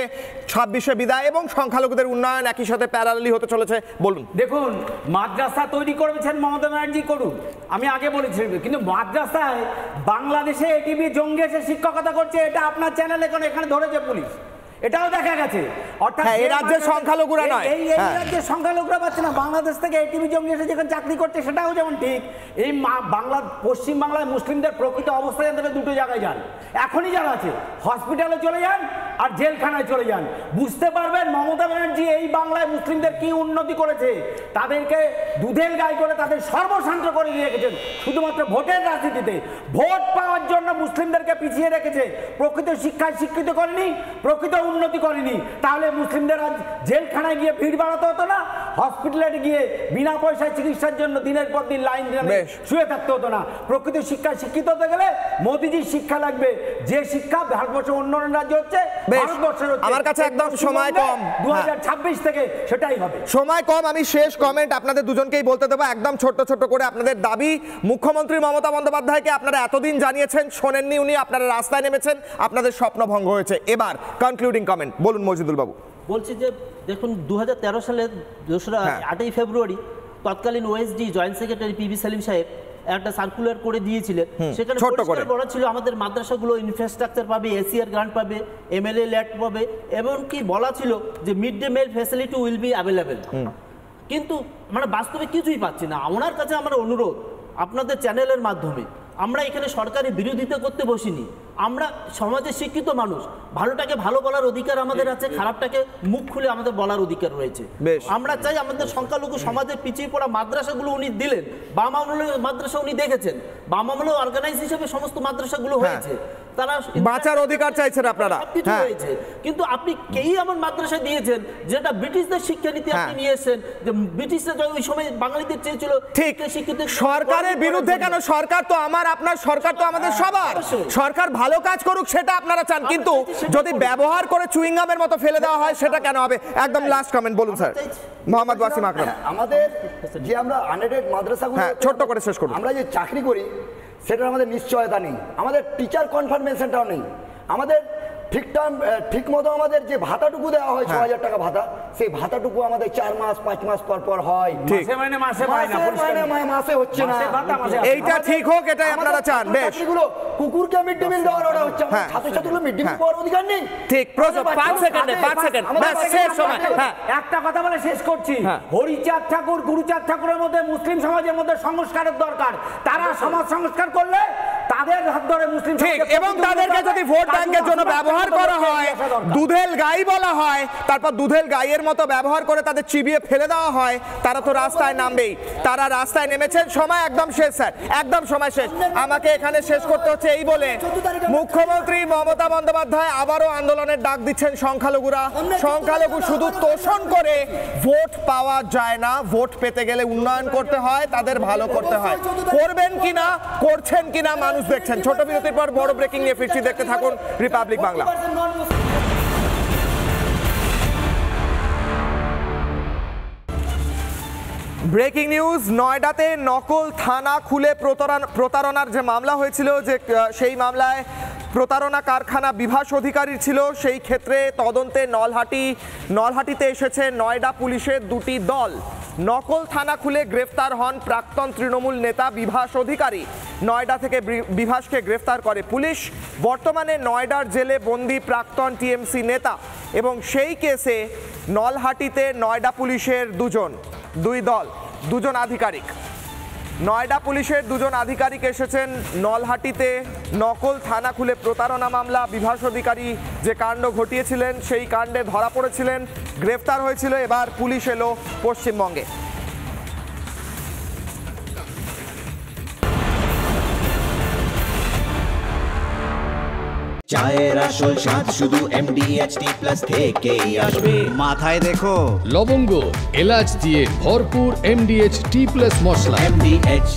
26শে বিদায় এবং সংখ্যালঘুদের উন্নয়ন একই সাথে প্যারালালি হতে চলেছে, বলুন। দেখুন, মাদ্রাসা তৈরি করেছেন মমতা ব্যানার্জি, করুন, আমি আগে বলেছি, কিন্তু মাদ্রাসায় বাংলাদেশে এটিভি জঙ্গি এসে শিক্ষকতা করছে, এটা আপনার চ্যানেলে এখানে ধরেছে পুলিশ, এটাও দেখা গেছে। অর্থাৎ এই রাজ্যের সংখ্যালঘুরা নয়, এই রাজ্যের সংখ্যালঘুরা পাচ্ছে না, বাংলাদেশ থেকে এটিভি জঙ্গি এসে যেখানে চাকরি করছে সেটাও যেমন ঠিক। এই বাংলা, পশ্চিম বাংলায় মুসলিমদের প্রকৃত অবস্থা জানতে হলে দুটো জায়গায় যান, এখনই যারা আছে হসপিটালে চলে যান আর জেলখানায় চলে যান, বুঝতে পারবেন মমতা ব্যানার্জি এই বাংলায় মুসলিমদের কি উন্নতি করেছে। তাদেরকে দুধের গায়ে করে তাদের সর্বশান্ত করে দিয়ে রেখেছেন শুধুমাত্র ভোটের রাজনীতিতে। ভোট পাওয়ার জন্য জন্য মুসলিমদেরকে পিছিয়ে রেখেছে, প্রকৃত শিক্ষায় শিক্ষিত করেনি, প্রকৃত উন্নতি করেনি। তাহলে মুসলিমদের আজ জেলখানায় গিয়ে ভিড় বাড়াতে হতো না, হসপিটালে গিয়ে বিনা পয়সায় চিকিৎসার জন্য দিনের পর দিন লাইন দিয়ে শুয়ে থাকতে হতো না। প্রকৃত শিক্ষায় শিক্ষিত হতে গেলে মোদিজির শিক্ষা লাগবে, যে শিক্ষা ভারতবর্ষের অন্য রাজ্য হচ্ছে, ভারতবর্ষের হচ্ছে। আমার কাছে একদম সময় কম, 2026 থেকে সেটাই হবে। সময় কম, আমি শেষ কমেন্ট আপনাদের দুজনকেই বলতে দেবো, একদম ছোট্ট ছোট্ট করে। আপনাদের দাবি, মুখ্যমন্ত্রী মমতা বন্দ্যোপাধ্যায়কে আপনারা এতদিন জানিয়েছেন, শোনেননি উনি, আপনারা রাস্তায় নেমেছেন, আপনাদের স্বপ্ন ভঙ্গ হয়েছে। এবার কনক্লুডিং কমেন্ট বলুন মজিদুল বাবু। বলছি যে দেখুন 2013 সালের 8ই ফেব্রুয়ারি তৎকালীন OSD joint secretary PB Selim সাহেব একটা সার্কুলার করে দিয়েছিলেন, সেখানে পরিষ্কার বলা ছিল আমাদের মাদ্রাসাগুলো ইনফ্রাস্ট্রাকচার পাবে, এসিআর গ্রান্ট পাবে, এমএলএ ল্যাট পাবে, এমনকি বলা ছিল যে mid day meal facility will be available. কিন্তু মানে বাস্তবে কিছুই পাচ্ছি না। ওনার কাছে আমার অনুরোধ আপনাদের চ্যানেলের মাধ্যমে, আমরা এখানে সরকারি বিরোধিতা করতে বসিনি, আমরা সমাজে শিক্ষিত মানুষ, ভালোটাকে ভালো বলার অধিকার আমাদের আছে, খারাপটাকে মুখ খুলে আমাদের বলার অধিকার রয়েছে। আমরা চাই আমাদের সংখ্যালঘু সমাজের পিছিয়ে পড়া মাদ্রাসাগুলো উনি দিলেন, বাম আমলের মাদ্রাসা উনি দেখেছেন, বাম আমলে অর্গানাইজ হিসেবে সমস্ত মাদ্রাসাগুলো হয়েছে, তারা বাঁচার অধিকার চাইছেন আপনারা, সবকিছু হয়েছে। কিন্তু আপনি কেই আমার মাদ্রাসা দিয়েছেন যেটা ব্রিটিশদের শিক্ষানীতি আপনি নিয়ে এসেছেন, যে ব্রিটিশরা ওই সময় বাঙালিদের চেয়েছিল ঠিক শিক্ষিত। সরকারের বিরুদ্ধে কেন? সরকার তো আমার আপনার, সরকার তো আমাদের সবার, সরকার ভালো কাজ করুক সেটা আপনারা চান, কিন্তু যদি ব্যবহার করে চুইংগামের মতো ফেলে দেওয়া হয় সেটা কেন হবে? একদম লাস্ট কমেন্ট বলুন স্যার, মোহাম্মদ ওয়াসিম আকরাম। আমাদের যে আমরা আনএডেড মাদ্রাসাগুলো, ছোট্ট করে শেষ করুন। আমরা যে চাকরি করি সেটার আমাদের নিশ্চয়তা নেই, আমাদের টিচার কনফার্মেশনটাও নেই, আমাদের ঠিক মতো আমাদের যে ভাতাটুকু দেওয়া হয় 6000 টাকা ভাতা, সেই ভাতাটুকু আমাদের 4 মাস 5 মাস পর পর হয়, মাসে হচ্ছে না। এইটা ঠিক হোক, এটাই আপনারা চান। বেশ, কুকুরকে মিড ডে মিল দেওয়ার অর্ডার হচ্ছে, ছাত্রছাত্রীগুলো মিড ডে মিল পাওয়ার অধিকার নেই। ঠিক, 5 সেকেন্ড শেষ সময়। একটা কথা বলে শেষ করছি, হরিচাঁদ ঠাকুর গুরুচাঁদ ঠাকুরের মধ্যে মুসলিম সমাজের মধ্যে সংস্কারের দরকার। তারা সমাজ সংস্কার করলে তাদের হাত ধরে মুসলিম, ঠিক, এবং তাদেরকে যদি ভোট ব্যাংকের জন্য ব্যবহার করা হয়, দুধেল গাই বলা হয়, তারপর দুধেল গাইয়ের মতো ব্যবহার করে তাদের চিবিয়ে ফেলে দেওয়া হয়, তারা তো রাস্তায় নামবেই। তারা রাস্তায় নেমেছেন। সময় একদম শেষ স্যার, একদম সময় শেষ। আমাকে এখানে শেষ করতে হচ্ছে এই বলে, মুখ্যমন্ত্রী মমতা বন্দ্যোপাধ্যায় আবারও আন্দোলনের ডাক দিচ্ছেন। সংখ্যালঘুরা, সংখ্যালঘু শুধু তোষণ করে ভোট পাওয়া যায় না, ভোট পেতে গেলে উন্নয়ন করতে হয়, তাদের ভালো করতে হয়। করবেন কিনা, করছেন কিনা মানুষ দেখছেন। ছোট বিরতির পর বড় ব্রেকিং নিয়ে ফিরছি, দেখতে থাকুন রিপাবলিক বাংলা। ব্রেকিং নিউজ, নয়ডাতে নকল থানা খুলে প্রতারণার যে মামলা হয়েছিল, যে সেই মামলায় প্রতারণা কারখানা বিভাস অধিকারীর ছিল, সেই ক্ষেত্রে তদন্তে নলহাটিতে এসেছে নয়ডা পুলিশের 2টি দল। নকল থানা খুলে গ্রেফতার হন প্রাক্তন তৃণমূল নেতা বিভাস অধিকারী। নয়ডা থেকে বিভাসকে গ্রেফতার করে পুলিশ। বর্তমানে নয়ডার জেলে বন্দি প্রাক্তন টিএমসি নেতা, এবং সেই কেসে নলহাটিতে নয়ডা পুলিশের দুজন আধিকারিক। নয়ডা পুলিশের 2জন আধিকারিক এসেছেন নলহাটিতে। নকল থানা খুলে প্রতারণা মামলা, বিভাস অধিকারী যে কাণ্ড ঘটিয়েছিলেন সেই কাণ্ডে ধরা পড়েছিলেন, গ্রেফতার হয়েছিল। এবার পুলিশ এলো পশ্চিমবঙ্গে। চায়ের আসল স্বাদ শুধু MDHT+ থেকেই আসবে। মাথায় দেখো লবঙ্গ এলাচ দিয়ে ভরপুর MDHT+ মশলা। MDH